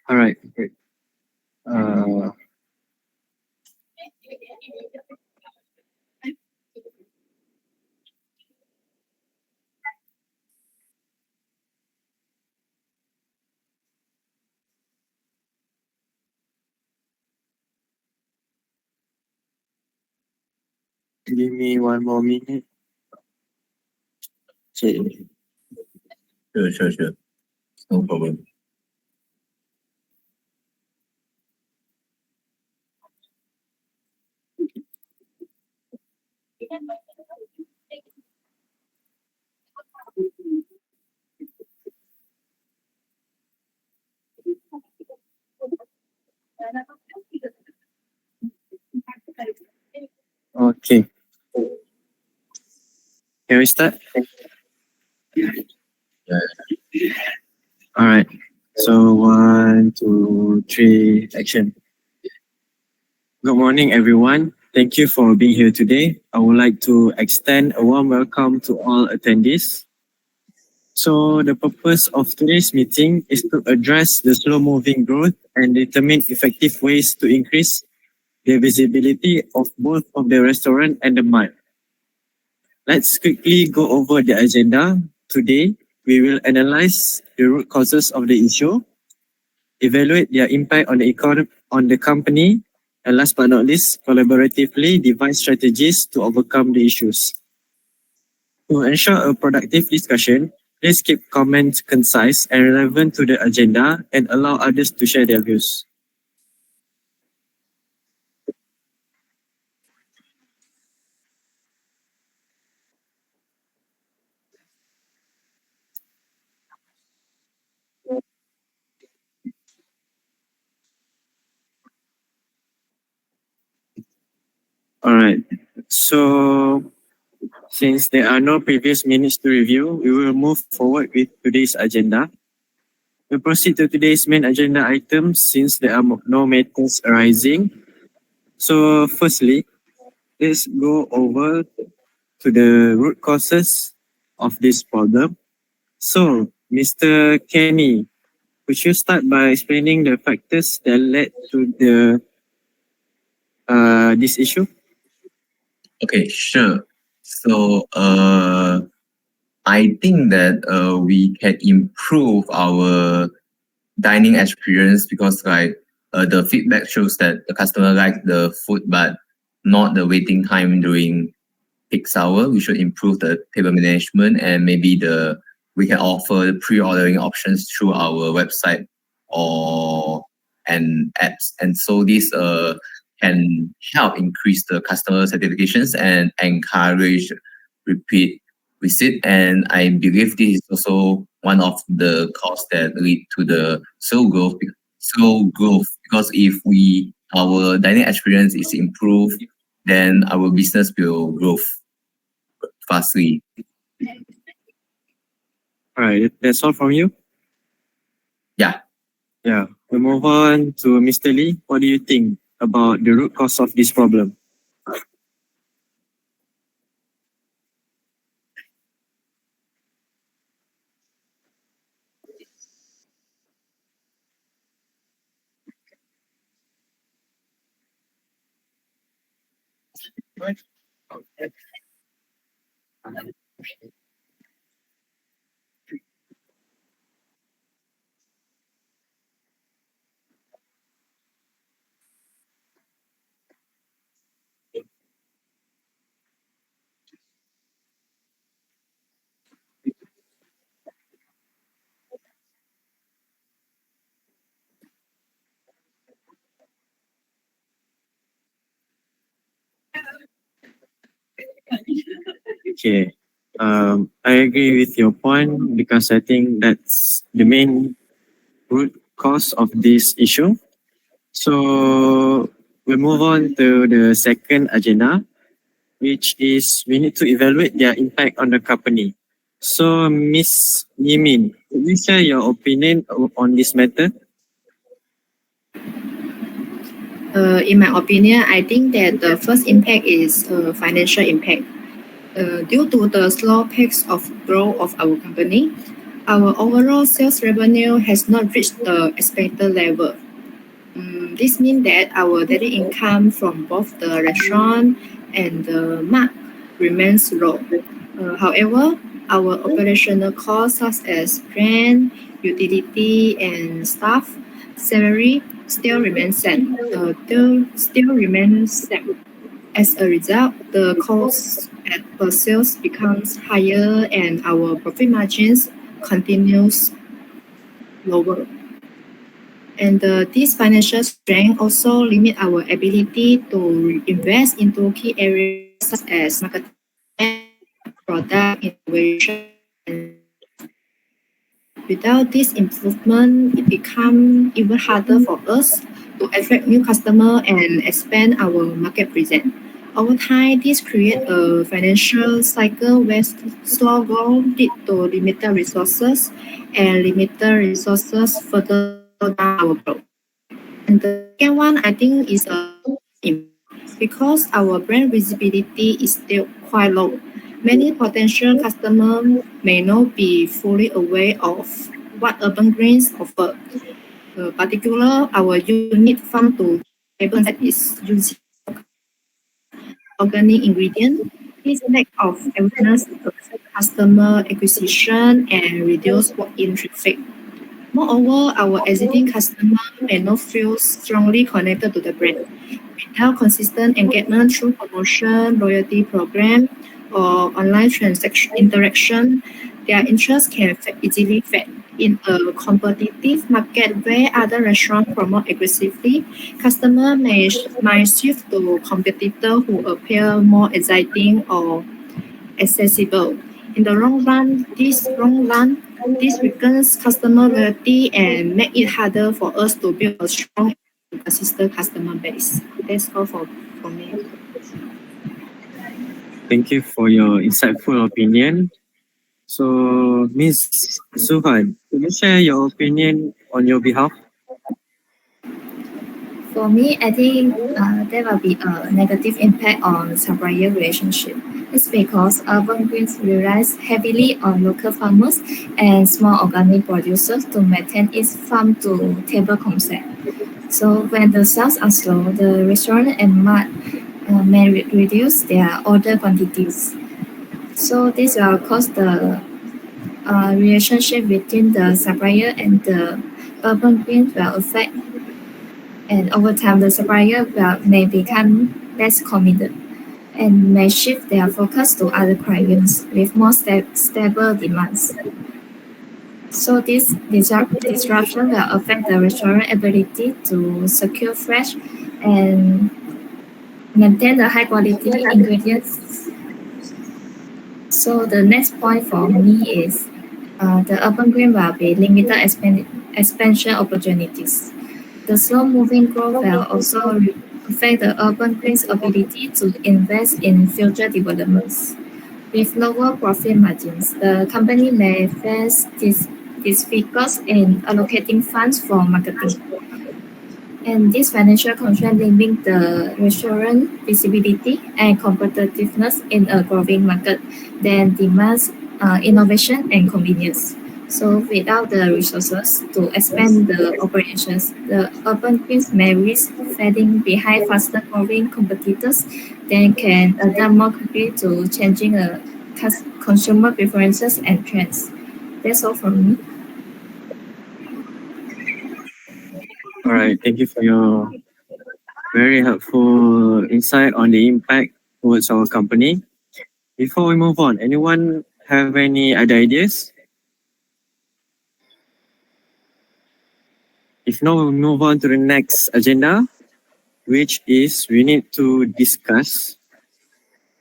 All right, great. Give me 1 more minute. Okay. Sure. No problem. Okay. Can we start? All right. So 1, 2, 3, action. Good morning, everyone. Thank you for being here today. I would like to extend a warm welcome to all attendees. So the purpose of today's meeting is to address the slow-moving growth and determine effective ways to increase the visibility of both of the restaurant and the mall. Let's quickly go over the agenda. Today, we will analyze the root causes of the issue, evaluate their impact on the economy, on the company, and last but not least, collaboratively devise strategies to overcome the issues. To ensure a productive discussion, please keep comments concise and relevant to the agenda and allow others to share their views. All right. So, since there are no previous minutes to review, we will move forward with today's agenda. We'll proceed to today's main agenda items since there are no matters arising. So, firstly, let's go over to the root causes of this problem. So, Mr. Kenny, could you start by explaining the factors that led to this issue? Okay, sure. So I think that we can improve our dining experience because the feedback shows that the customer like the food but not the waiting time during peak hour. We should improve the table management and maybe we can offer the pre-ordering options through our website and apps. And so this can help increase the customer certifications and encourage repeat visit. And I believe this is also one of the causes that lead to the slow growth. Because if our dining experience is improved, then our business will grow fastly. All right, that's all from you? Yeah. Yeah, we move on to Mr. Lee. What do you think about the root cause of this problem? Okay, I agree with your point because I think that's the main root cause of this issue. So we move on to the second agenda, which is we need to evaluate their impact on the company. So Miss Yimin, could you share your opinion on this matter? In my opinion, I think that the first impact is financial impact. Due to the slow pace of growth of our company, our overall sales revenue has not reached the expected level. This means that our daily income from both the restaurant and the mart remains low. However, our operational costs such as rent, utility, and staff salary still remain same. As a result, the cost per sales becomes higher and our profit margins continues lower. And this financial strength also limit our ability to invest into key areas such as marketing, product innovation, and without this improvement, it becomes even harder for us to attract new customers and expand our market presence. Over time, this creates a financial cycle where slow growth lead to limited resources, and limited resources further slow down our growth. And the second one, I think, is because our brand visibility is still quite low. Many potential customers may not be fully aware of what Urban Greens offer. Particularly, our unique farm to table that is using organic ingredient. This lack of awareness affects customer acquisition and reduce walk-in traffic. Moreover, our existing customers may not feel strongly connected to the brand. Without consistent engagement through promotion, loyalty program, or online transaction interaction, their interest can easily fade. In a competitive market where other restaurants promote aggressively, customers might shift to competitors who appear more exciting or accessible. In the long run, this weakens customer loyalty and make it harder for us to build a strong and consistent customer base. That's all for me. Thank you for your insightful opinion. So, Ms. Suhan, could you share your opinion on your behalf? For me, I think there will be a negative impact on supplier relationship. It's because Urban Greens relies heavily on local farmers and small organic producers to maintain its farm-to-table concept. So when the sales are slow, the restaurant and mart may reduce their order quantities. So this will cause the relationship between the supplier and the Urban Greens will affect, and over time the supplier may become less committed and may shift their focus to other clients with more stable demands. So this disruption will affect the restaurant ability to secure fresh and maintain the high quality ingredients. So the next point for me is the Urban Green will be limited expansion opportunities. The slow-moving growth will also affect the Urban Green's ability to invest in future developments. With lower profit margins, the company may face difficulties in allocating funds for marketing. And this financial constraint limit the restaurant visibility and competitiveness in a growing market that demands innovation and convenience. So without the resources to expand the operations, the Urban Greens may risk falling behind faster growing competitors that can adapt more quickly to changing consumer preferences and trends. That's all from me. All right, thank you for your very helpful insight on the impact towards our company. Before we move on, anyone have any other ideas? If not, we'll move on to the next agenda, which is we need to discuss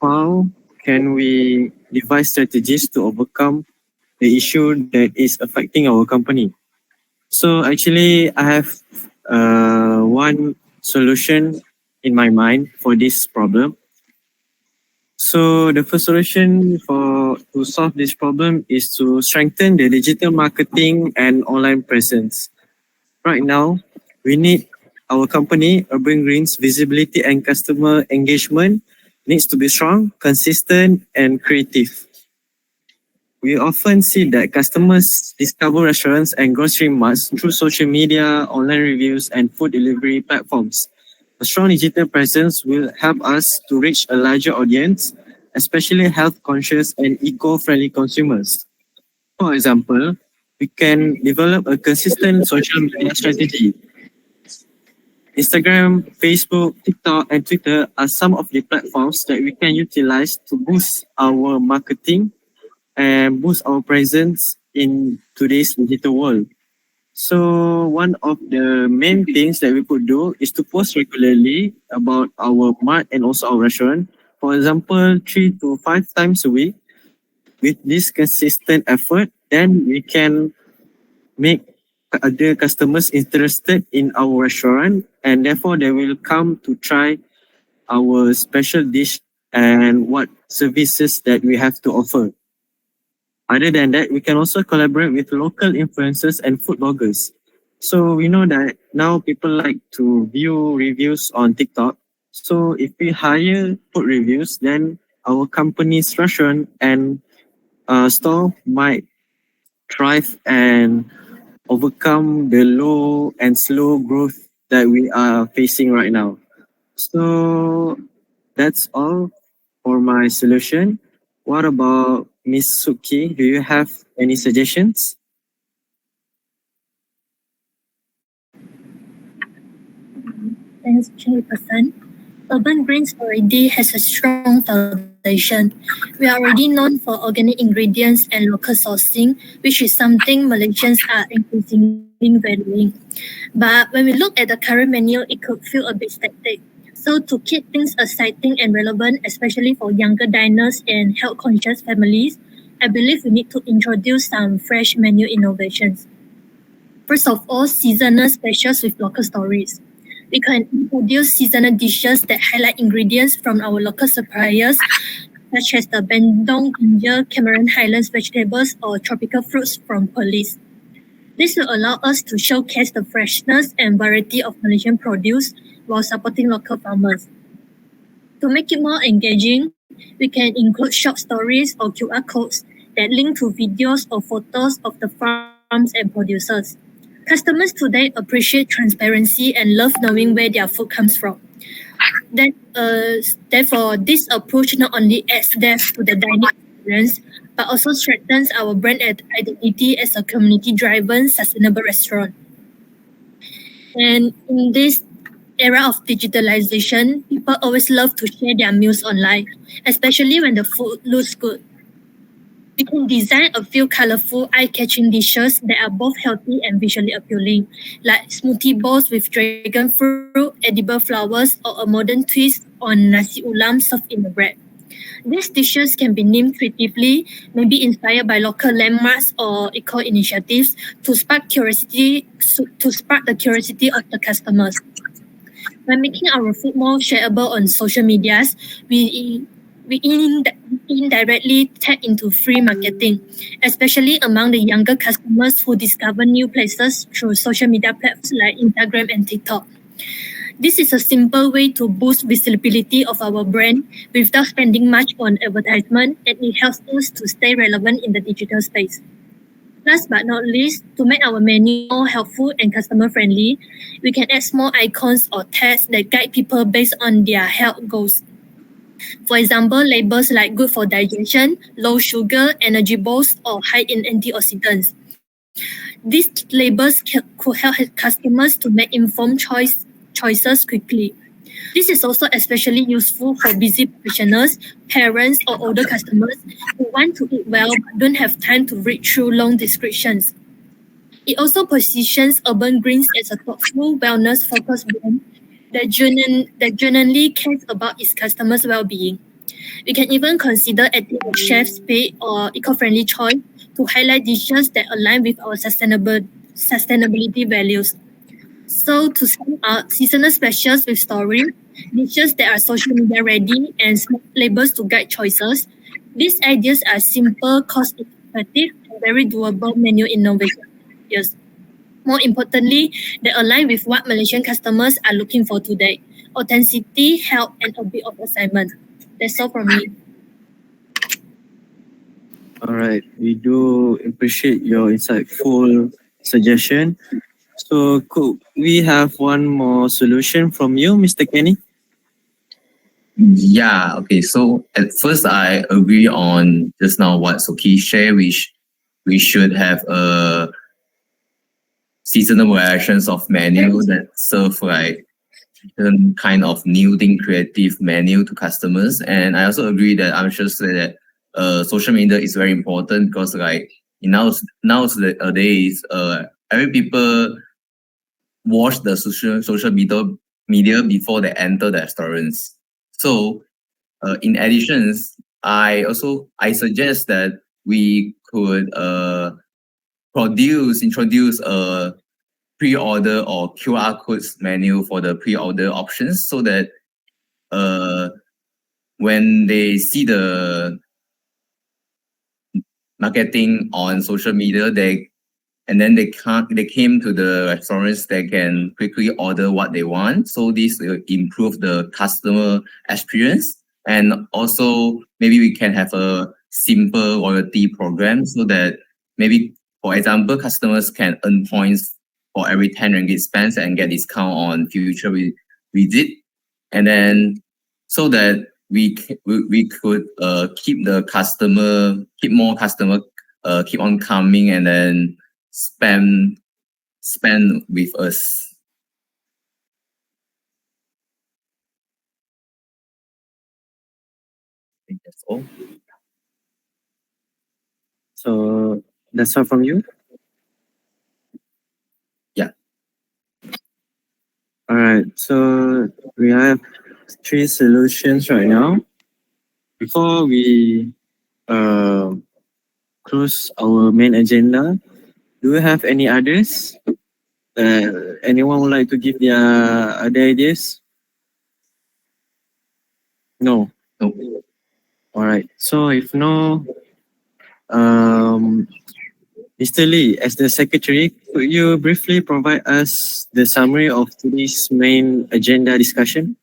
how can we devise strategies to overcome the issue that is affecting our company. So actually, I have one solution in my mind for this problem. So the first solution to solve this problem is to strengthen the digital marketing and online presence. Right now, we need our company, Urban Greens, visibility and customer engagement needs to be strong, consistent, and creative. We often see that customers discover restaurants and grocery marts through social media, online reviews, and food delivery platforms. A strong digital presence will help us to reach a larger audience, especially health-conscious and eco-friendly consumers. For example, we can develop a consistent social media strategy. Instagram, Facebook, TikTok, and Twitter are some of the platforms that we can utilize to boost our marketing and boost our presence in today's digital world. So one of the main things that we could do is to post regularly about our mart and also our restaurant. For example, 3 to 5 times a week. With this consistent effort, then we can make other customers interested in our restaurant, and therefore they will come to try our special dish and what services that we have to offer. Other than that, we can also collaborate with local influencers and food bloggers. So we know that now people like to view reviews on TikTok. So if we hire food reviews, then our company's restaurant and store might thrive and overcome the low and slow growth that we are facing right now. So that's all for my solution. What about Miss Suki? Do you have any suggestions? Thanks, Chairperson. Urban Greens already has a strong foundation. We are already known for organic ingredients and local sourcing, which is something Malaysians are increasingly valuing. But when we look at the current menu, it could feel a bit static. So to keep things exciting and relevant, especially for younger diners and health-conscious families, I believe we need to introduce some fresh menu innovations. First of all, seasonal specials with local stories. We can introduce seasonal dishes that highlight ingredients from our local suppliers, such as the Bandung ginger, Cameron Highlands vegetables, or tropical fruits from Perlis. This will allow us to showcase the freshness and variety of Malaysian produce while supporting local farmers. To make it more engaging, we can include short stories or QR codes that link to videos or photos of the farms and producers. Customers today appreciate transparency and love knowing where their food comes from. Therefore, this approach not only adds depth to the dining experience, but also strengthens our brand identity as a community-driven, sustainable restaurant. And in this era of digitalization, people always love to share their meals online, especially when the food looks good. We can design a few colorful, eye-catching dishes that are both healthy and visually appealing, like smoothie bowls with dragon fruit, edible flowers, or a modern twist on nasi ulam served in the bread. These dishes can be named creatively, maybe inspired by local landmarks or eco initiatives to spark the curiosity of the customers. By making our food more shareable on social medias, we indirectly tap into free marketing, especially among the younger customers who discover new places through social media platforms like Instagram and TikTok. This is a simple way to boost visibility of our brand without spending much on advertisement, and it helps us to stay relevant in the digital space. Last but not least, to make our menu more helpful and customer-friendly, we can add small icons or tags that guide people based on their health goals. For example, labels like good for digestion, low sugar, energy boost, or high in antioxidants. These labels could help customers to make informed choices quickly. This is also especially useful for busy professionals, parents, or older customers who want to eat well but don't have time to read through long descriptions. It also positions Urban Greens as a thoughtful, wellness-focused brand that genuinely cares about its customers' well-being. We can even consider adding a chef's pay or eco-friendly choice to highlight dishes that align with our sustainability values. So to sum up, seasonal specials with story, dishes that are social media ready, and smart labels to guide choices. These ideas are simple, cost-effective, and very doable menu innovation. Yes. More importantly, they align with what Malaysian customers are looking for today: authenticity, health, and a bit of excitement. That's all from me. All right, we do appreciate your insightful suggestion. So could we have one more solution from you, Mr. Kenny? Yeah, okay. So at first, I agree on just now what Soki shared, which we should have a seasonal variations of menu that serve like certain kind of new thing creative menu to customers. And I also agree that I'm sure say that social media is very important because like in nowadays every people watch the social media before they enter the restaurants. So in addition, I suggest that we could introduce a pre-order or QR codes menu for the pre-order options so that when they see the marketing on social media, they came to the restaurants, they can quickly order what they want. So this will improve the customer experience. And also maybe we can have a simple loyalty program so that maybe, for example, customers can earn points for every 10 ringgit spent and get discount on future visit. And then so that we could keep more customer keep on coming and then spend with us. I think that's all. So that's all from you? Yeah. All right, so we have 3 solutions right now. Before we close our main agenda, do you have any others? Anyone would like to give their other ideas? No. No. All right. So if no, Mr. Lee, as the secretary, could you briefly provide us the summary of today's main agenda discussion?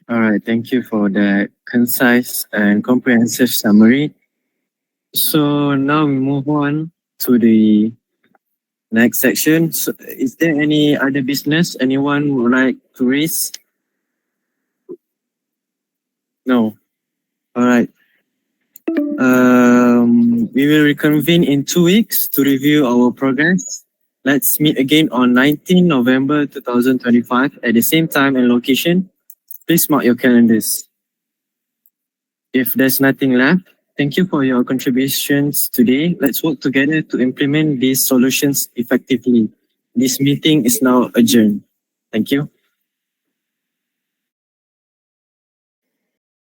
All right, thank you for that concise and comprehensive summary. So now we move on to the next section. So is there any other business anyone would like to raise? No. All right. We will reconvene in 2 weeks to review our progress. Let's meet again on 19 November 2025 at the same time and location. Please mark your calendars. If there's nothing left, thank you for your contributions today. Let's work together to implement these solutions effectively. This meeting is now adjourned. Thank you.